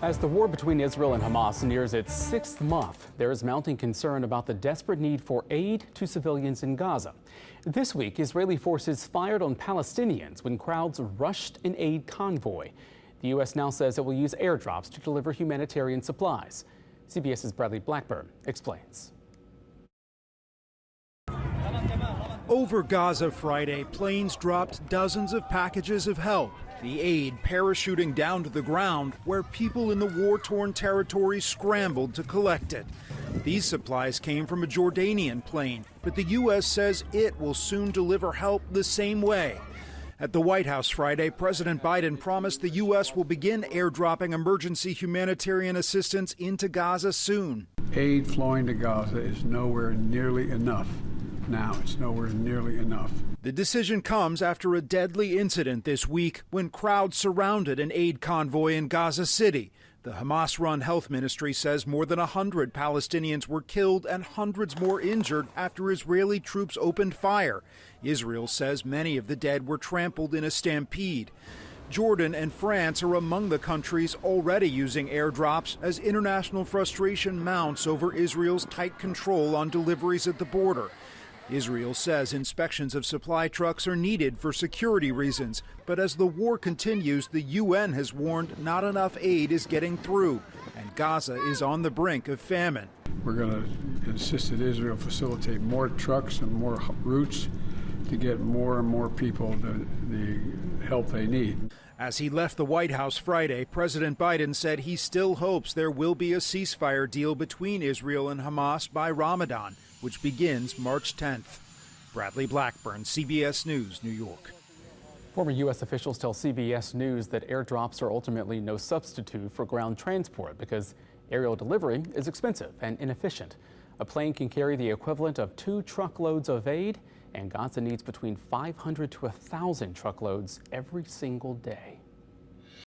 As the war between Israel and Hamas nears its sixth month, there is mounting concern about the desperate need for aid to civilians in Gaza. This week, Israeli forces fired on Palestinians when crowds rushed an aid convoy. The U.S. now says it will use airdrops to deliver humanitarian supplies. CBS's Bradley Blackburn explains. Over Gaza Friday, planes dropped dozens of packages of help. The aid parachuting down to the ground where people in the war-torn territory scrambled to collect it. These supplies came from a Jordanian plane, but the U.S. says it will soon deliver help the same way. At the White House Friday, President Biden promised the U.S. will begin airdropping emergency humanitarian assistance into Gaza soon. Aid flowing to Gaza is nowhere nearly enough. Now it's nowhere nearly enough. The decision comes after a deadly incident this week when crowds surrounded an aid convoy in Gaza City. The Hamas-run health ministry says more than 100 Palestinians were killed and hundreds more injured after Israeli troops opened fire. Israel says many of the dead were trampled in a stampede. Jordan and France are among the countries already using airdrops as international frustration mounts over Israel's tight control on deliveries at the border. Israel says inspections of supply trucks are needed for security reasons, but as the war continues, the UN has warned not enough aid is getting through, and Gaza is on the brink of famine. We're going to insist that Israel facilitate more trucks and more routes to get more and more people the help they need. As he left the White House Friday, President Biden said he still hopes there will be a ceasefire deal between Israel and Hamas by Ramadan, which begins March 10th. Bradley Blackburn, CBS News, New York. Former U.S. officials tell CBS News that airdrops are ultimately no substitute for ground transport because aerial delivery is expensive and inefficient. A plane can carry the equivalent of 2 truckloads of aid, and Gaza needs between 500 to 1,000 truckloads every single day.